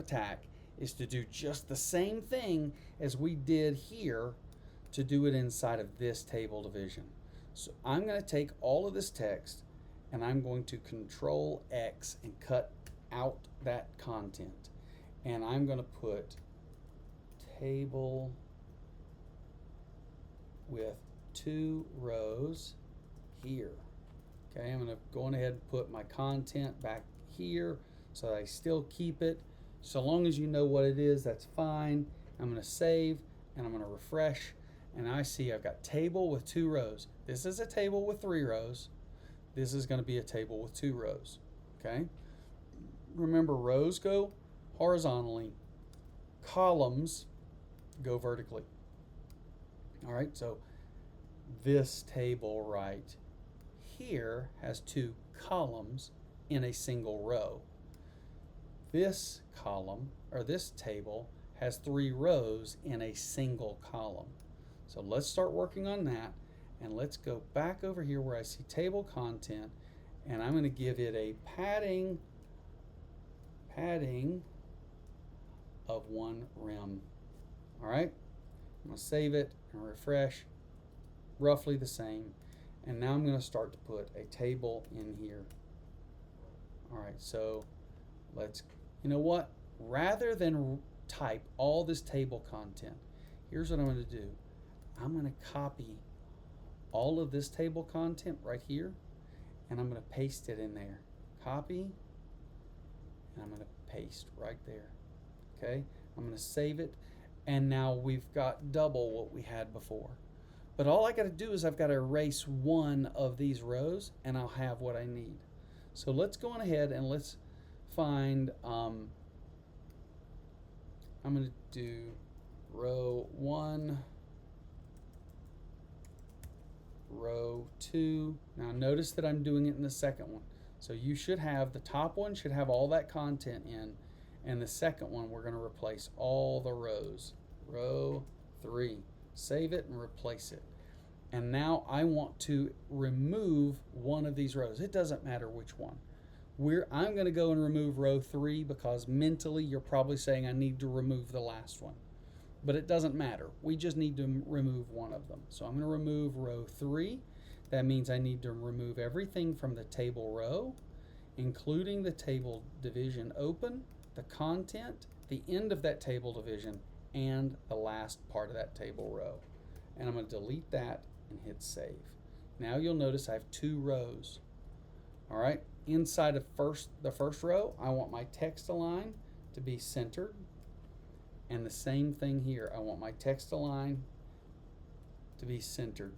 attack is to do just the same thing as we did here to do it inside of this table division. So I'm going to take all of this text and I'm going to Control X and cut out that content. And I'm going to put table with 2 rows here. Okay, I'm going to go on ahead and put my content back here so that I still keep it. So long as you know what it is, that's fine. I'm going to save and I'm going to refresh, and I see I've got table with 2 rows. This is a table with 3 rows. This is going to be a table with 2 rows. Okay, remember, rows go horizontally, columns go vertically. All right, so this table right here has 2 columns in a single row. This column, or this table, has 3 rows in a single column. So let's start working on that, and let's go back over here where I see table content, and I'm going to give it a padding of 1 rem. All right, I'm going to save it and refresh, roughly the same. And now I'm going to start to put a table in here. All right, so let's, you know what? Rather than type all this table content, here's what I'm going to do. I'm going to copy all of this table content right here, and I'm going to paste it in there. Copy, and I'm going to paste right there. Okay, I'm going to save it, and now we've got double what we had before. But all I got to do is I've got to erase one of these rows, and I'll have what I need. So let's go on ahead and let's find, I'm going to do row 1, row 2. Now notice that I'm doing it in the second one. So you should have, the top one should have all that content in, and the second one we're going to replace all the rows. Row 3. Save it and replace it. And now I want to remove one of these rows. It doesn't matter which one. I'm going to go and remove row 3 because mentally you're probably saying I need to remove the last one. But it doesn't matter. We just need to remove one of them. So I'm going to remove row 3. That means I need to remove everything from the table row, including the table division open, the content, the end of that table division, and the last part of that table row. And I'm going to delete that and hit save. Now you'll notice I have 2 rows. All right, inside of the first row, I want my text align to be centered. And the same thing here, I want my text align to be centered.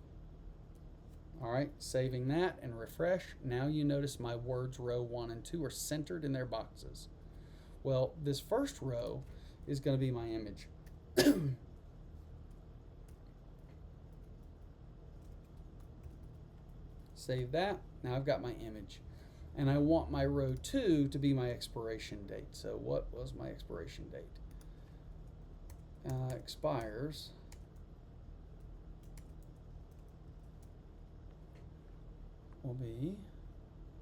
All right, saving that and refresh. Now you notice my words row 1 and 2 are centered in their boxes. Well, this first row is going to be my image. Save that. Now I've got my image. And I want my row 2 to be my expiration date. So what was my expiration date? Expires will be,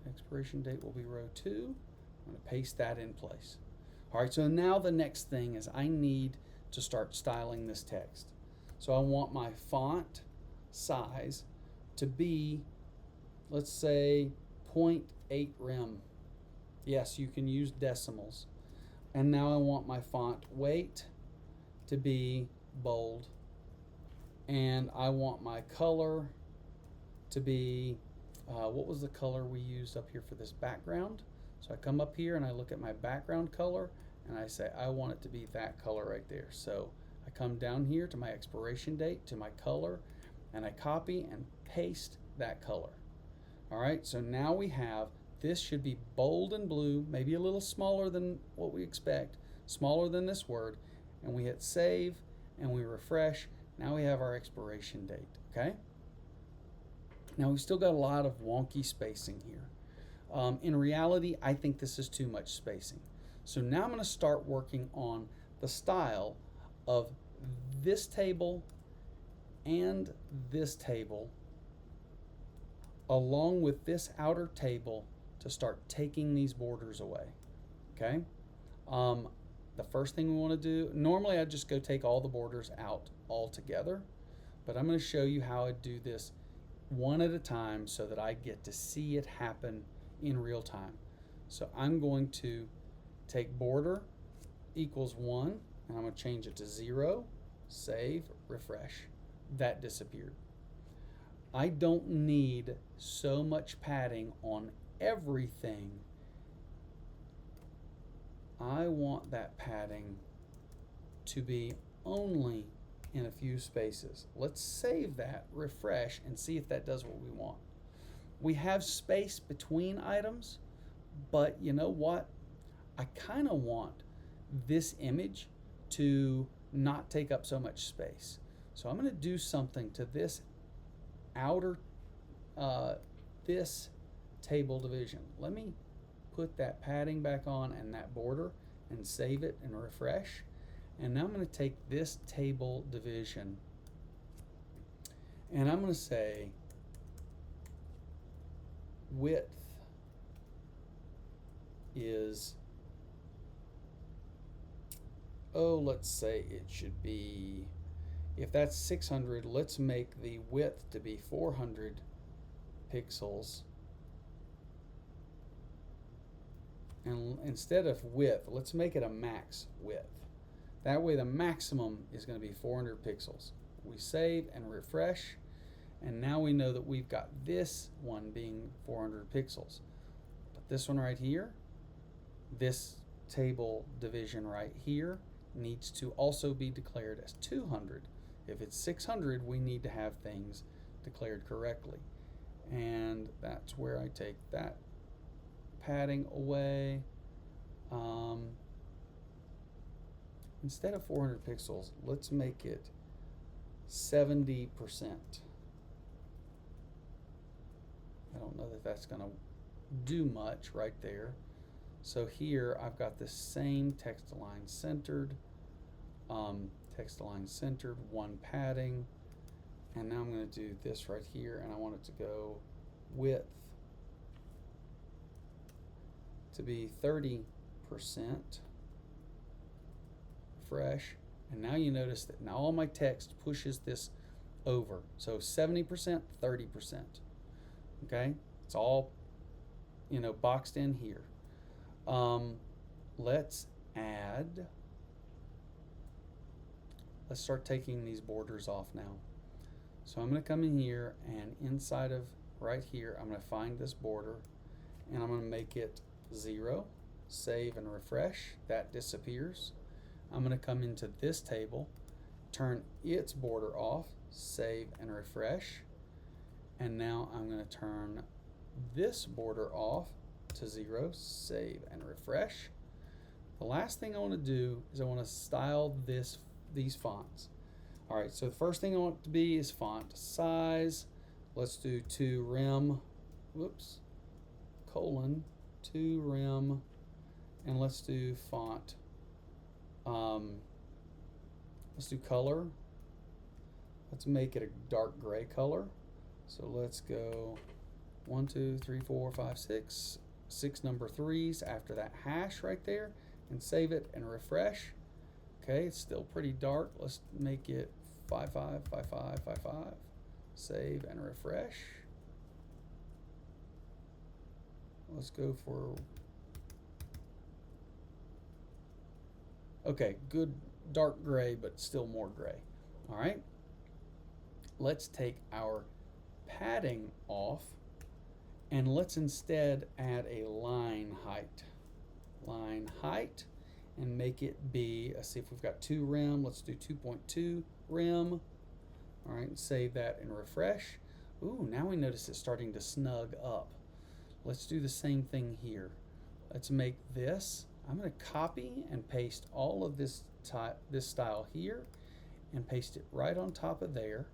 expiration date will be row 2. I'm going to paste that in place. All right, so now the next thing is I need to start styling this text. So I want my font size to be, let's say, 0.8 rem. Yes, you can use decimals. And now I want my font weight to be bold. And I want my color to be, what was the color we used up here for this background? So I come up here and I look at my background color and I say I want it to be that color right there. So I come down here to my expiration date, to my color, and I copy and paste that color. All right, so now we have, this should be bold and blue, maybe a little smaller than what we expect, smaller than this word, and we hit save and we refresh. Now we have our expiration date, okay? Now we've still got a lot of wonky spacing here. In reality, I think this is too much spacing. So now I'm going to start working on the style of this table and this table along with this outer table to start taking these borders away. Okay? the first thing we want to do, normally I'd just go take all the borders out altogether, but I'm going to show you how I do this one at a time so that I get to see it happen in real time. So I'm going to take border equals 1, and I'm going to change it to 0, save, refresh. That disappeared. I don't need so much padding on everything. I want that padding to be only in a few spaces. Let's save that, refresh, and see if that does what we want. We have space between items, but you know what? I kind of want this image to not take up so much space. So I'm going to do something to this outer, this table division. Let me put that padding back on and that border and save it and refresh. And now I'm going to take this table division and I'm going to say width is, let's say it should be, if that's 600, let's make the width to be 400 pixels. And instead of width, let's make it a max width. That way the maximum is going to be 400 pixels. We save and refresh, and now we know that we've got this one being 400 pixels. But this one right here, this table division right here, needs to also be declared as 200. If it's 600, we need to have things declared correctly. And that's where I take that padding away. Instead of 400 pixels, let's make it 70%. I don't know that that's going to do much right there. So here I've got the same text align centered, one padding, and now I'm going to do this right here, and I want it to go width to be 30%. Refresh, and now you notice that now all my text pushes this over. So 70%, 30%. Okay, it's all, boxed in here. Let's start taking these borders off now. So I'm going to come in here, and inside of right here I'm going to find this border, and I'm going to make it 0, save and refresh. That disappears. I'm going to come into this table, turn its border off, save and refresh, and now I'm going to turn this border off to 0, save and refresh. The last thing I want to do is I want to style these fonts. Alright, so the first thing I want it to be is font size. Let's do 2 rem, colon 2 rem, and let's do font. Let's do color. Let's make it a dark gray color. So let's go 1, 2, 3, 4, 5, 6. 6 number 3s after that hash right there, and save it and refresh. Okay, it's still pretty dark. Let's make it 5, 5, 5, 5, 5, 5. Save and refresh. Let's go for, okay, good dark gray, but still more gray. All right, let's take our padding off, and let's instead add a line height. Line height, and make it be, let's see if we've got 2 rem, let's do 2.2 rem. All right, save that and refresh. Ooh, now we notice it's starting to snug up. Let's do the same thing here. Let's make this, I'm going to copy and paste all of this style here and paste it right on top of there.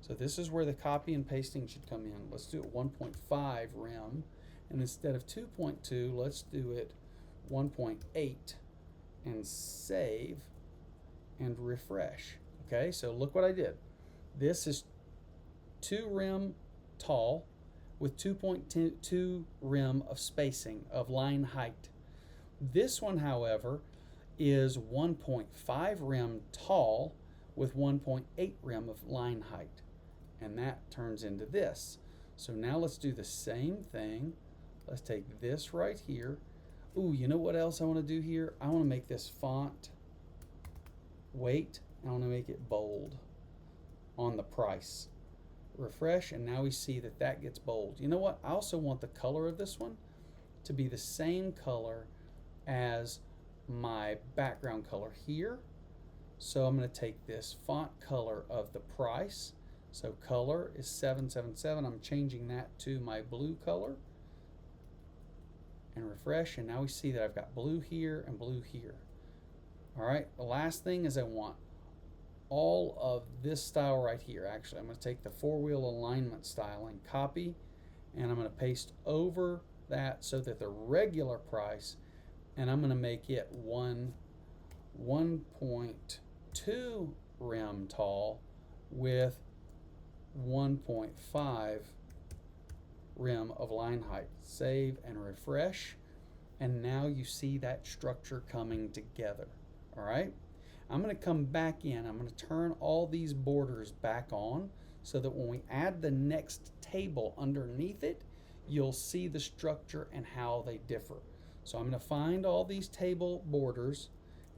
So this is where the copy and pasting should come in. Let's do it 1.5 rem, and instead of 2.2, let's do it 1.8 and save and refresh. Okay, so look what I did. This is 2 rem tall with 2.2 rem of spacing of line height. This one, however, is 1.5 rem tall with 1.8 rem of line height. And that turns into this. So now let's do the same thing. Let's take this right here. Ooh, you know what else I want to do here? I want to make this font weight. I want to make it bold on the price. Refresh, and now we see that that gets bold. You know what? I also want the color of this one to be the same color as my background color here. So I'm going to take this font color of the price. So color is 777. I'm changing that to my blue color. And refresh, and now we see that I've got blue here and blue here. All right, the last thing is I want all of this style right here. Actually, I'm going to take the 4-wheel alignment style and copy, and I'm going to paste over that so that the regular price, and I'm going to make it 1.2 rem tall with 1.5 rem of line height. Save and refresh, and now you see that structure coming together. All right, I'm going to come back in. I'm going to turn all these borders back on so that when we add the next table underneath it, you'll see the structure and how they differ. So I'm going to find all these table borders,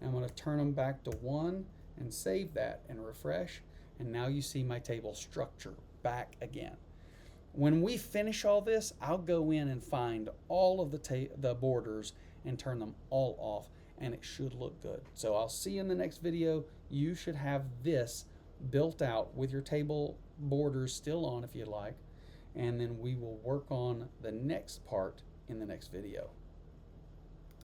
and I'm going to turn them back to 1 and save that and refresh, and now you see my table structure back again. When we finish all this, I'll go in and find all of the borders and turn them all off, and it should look good. So I'll see you in the next video. You should have this built out with your table borders still on if you like, and then we will work on the next part in the next video.